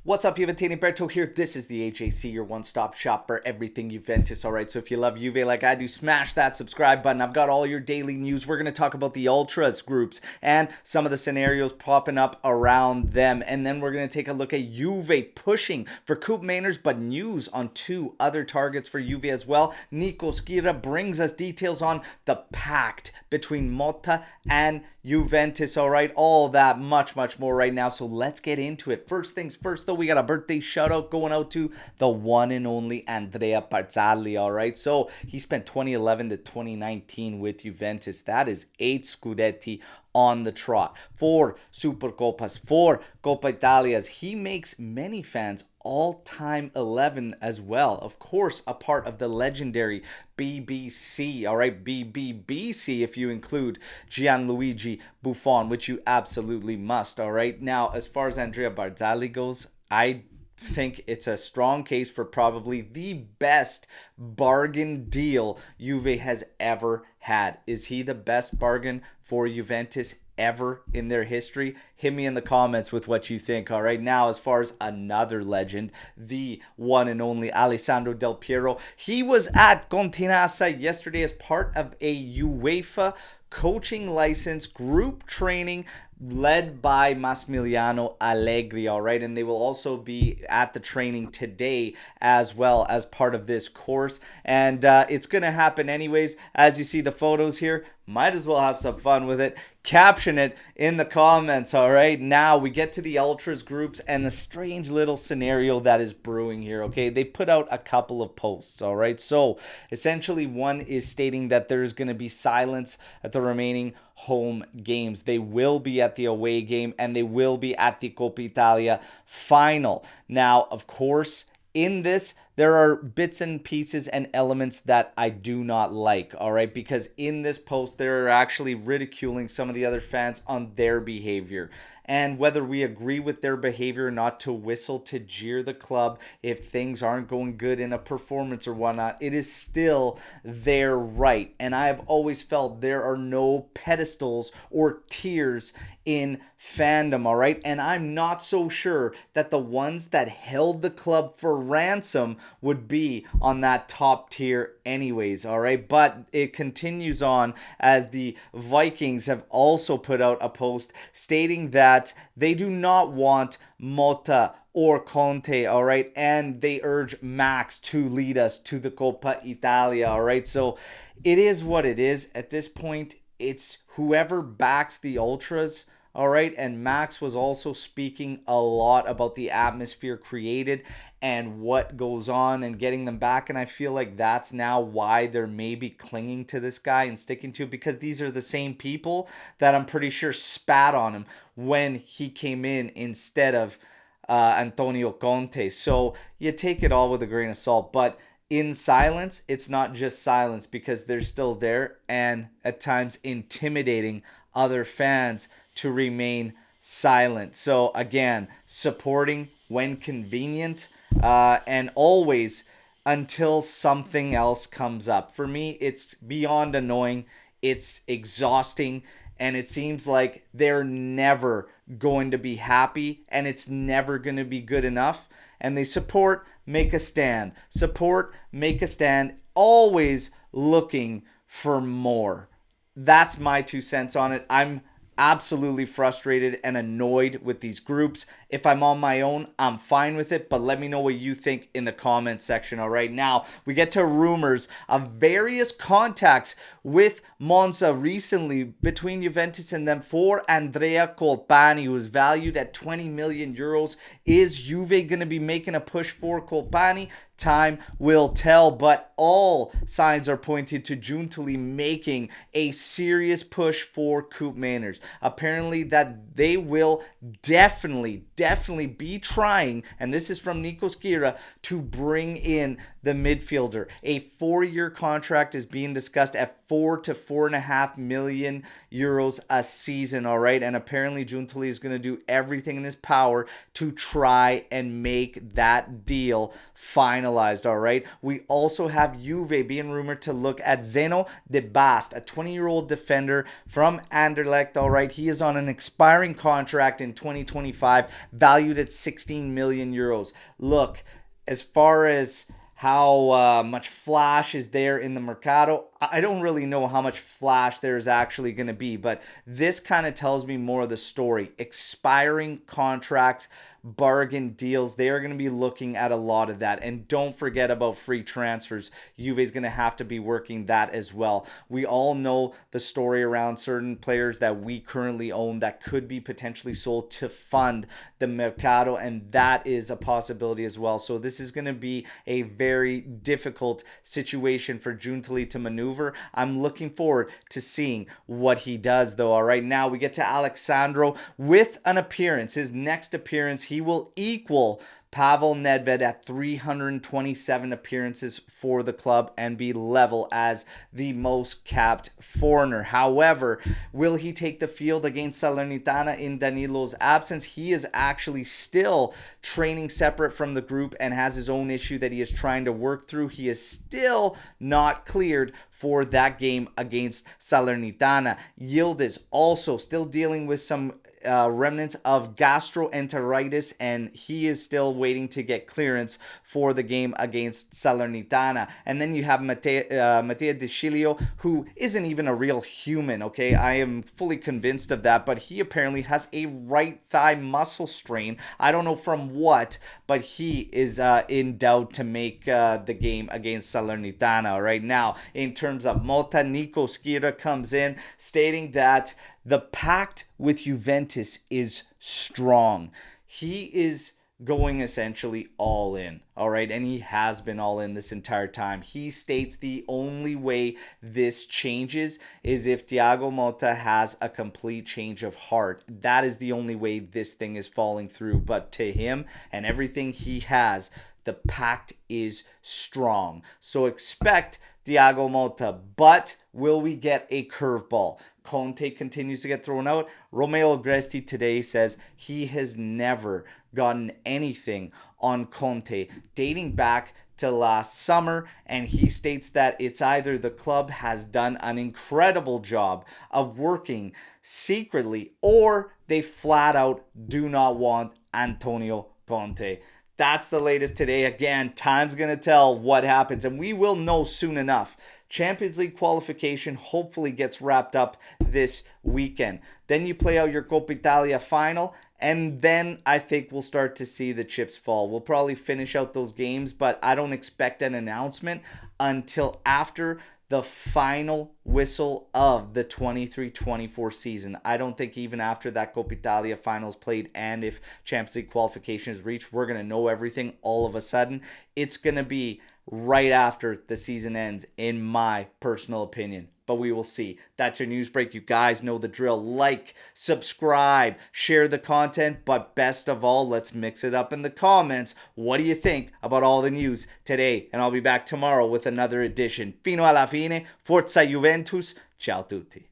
What's up, Juventini? Alberto here. This is the HAC, your one-stop shop for everything Juventus. All right, so if you love Juve like I do, smash that subscribe button. I've got all your daily news. We're going to talk about the Ultras groups and some of the scenarios popping up around them. And then we're going to take a look at Juve pushing for Coupe Mainers, but news on two other targets for Juve as well. Nico Schira brings us details on the pact between Motta and Juventus. All right, all that, much more right now. So let's get into it. First things first, though, we got a birthday shout out going out to the one and only Andrea Barzagli. All right, so he spent 2011 to 2019 with Juventus. That is 8 Scudetti on the trot, 4 Supercopas, 4 Coppa Italias. He makes many fans all-time 11 as well. Of course, a part of the legendary BBC, all right, BBBC if you include Gianluigi Buffon, which you absolutely must, all right. Now, as far as Andrea Barzagli goes, I think it's a strong case for probably the best bargain deal Juve has ever had. Is he the best bargain for Juventus ever in their history? Hit me in the comments with what you think. All right, now as far as another legend, the one and only Alessandro Del Piero, he was at Continassa yesterday as part of a UEFA coaching license group training led by Massimiliano Allegri, all right? And they will also be at the training today as well as part of this course. And it's going to happen anyways. As you see the photos here, might as well have some fun with it. Caption it in the comments, all right? Now we get to the Ultras groups and the strange little scenario that is brewing here, okay? They put out a couple of posts, all right? So essentially one is stating that there's going to be silence at the remaining home games. They will be at the away game and they will be at the Coppa Italia final. Now, of course, in this, there are bits and pieces and elements that I do not like, all right? Because in this post, they're actually ridiculing some of the other fans on their behavior. And whether we agree with their behavior or not, to whistle, to jeer the club if things aren't going good in a performance or whatnot, it is still their right. And I have always felt there are no pedestals or tiers in fandom, all right? And I'm not so sure that the ones that held the club for ransom would be on that top tier anyways, all right? But it continues on as the Vikings have also put out a post stating that they do not want Motta or Conte, all right? And they urge Max to lead us to the Coppa Italia, all right? So it is what it is. At this point, it's whoever backs the Ultras, all right? And Max was also speaking a lot about the atmosphere created and what goes on and getting them back. And I feel like that's now why they're maybe clinging to this guy and sticking to it, because these are the same people that I'm pretty sure spat on him when he came in instead of Antonio Conte. So you take it all with a grain of salt. But in silence, it's not just silence, because they're still there and at times intimidating other fans to remain silent. So again, supporting when convenient and always until something else comes up. For me, it's beyond annoying. It's exhausting. And it seems like they're never going to be happy and it's never going to be good enough. And they support, make a stand. Support, make a stand. Always looking for more. That's my 2 cents on it. I'm absolutely frustrated and annoyed with these groups. If I'm on my own, I'm fine with it, but let me know what you think in the comment section. All right, now we get to rumors of various contacts with Monza recently between Juventus and them for Andrea Colpani, who is valued at 20 million euros. Is Juve going to be making a push for Colpani? Time will tell, but all signs are pointing to Giuntoli making a serious push for Coupe Mainers. Apparently that they will definitely be trying, and this is from Nico Schira, to bring in the midfielder. A 4-year contract is being discussed at 4 to 4.5 million euros a season, all right? And apparently Giuntoli is going to do everything in his power to try and make that deal finalized, all right? We also have Juve being rumored to look at Zeno De Bast, a 20-year-old defender from Anderlecht, all right? He is on an expiring contract in 2025. valued at 16 million euros. Look, as far as how much flash is there in the Mercato, I don't really know how much flash there's actually going to be, but this kind of tells me more of the story. Expiring contracts, bargain deals, they are going to be looking at a lot of that. And don't forget about free transfers. Juve is going to have to be working that as well. We all know the story around certain players that we currently own that could be potentially sold to fund the Mercato, and that is a possibility as well. So this is going to be a very difficult situation for Giuntoli to maneuver. I'm looking forward to seeing what he does, though. All right, now we get to Alexandro with an appearance. His next appearance, he will equal Pavel Nedved at 327 appearances for the club and be level as the most capped foreigner. However, will he take the field against Salernitana in Danilo's absence? He is actually still training separate from the group and has his own issue that he is trying to work through. He is still not cleared for that game against Salernitana. Yildiz also still dealing with some remnants of gastroenteritis, and he is still waiting to get clearance for the game against Salernitana. And then you have Matteo De Sciglio, who isn't even a real human, okay? I am fully convinced of that, but he apparently has a right thigh muscle strain. I don't know from what, but he is in doubt to make the game against Salernitana right now. In terms of Motta, Nico Skira comes in stating that the pact with Juventus is strong. He is going essentially all in, all right? And he has been all in this entire time. He states the only way this changes is if Thiago Motta has a complete change of heart. That is the only way this thing is falling through. But to him and everything he has, the pact is strong. So expect Thiago Motta, but will we get a curveball? Conte continues to get thrown out. Romeo Agresti today says he has never gotten anything on Conte dating back to last summer, and he states that it's either the club has done an incredible job of working secretly or they flat out do not want Antonio Conte. That's the latest today. Again, time's going to tell what happens, and we will know soon enough. Champions League qualification hopefully gets wrapped up this weekend. Then you play out your Coppa Italia final, and then I think we'll start to see the chips fall. We'll probably finish out those games, but I don't expect an announcement until after the final whistle of the 23-24 season. I don't think even after that Coppa Italia finals played and if Champions League qualification is reached, we're going to know everything all of a sudden. It's going to be right after the season ends, in my personal opinion. But we will see. That's your news break. You guys know the drill. Like, subscribe, share the content, but best of all, let's mix it up in the comments. What do you think about all the news today? And I'll be back tomorrow with another edition. Fino alla fine, Forza Juventus. Ciao tutti.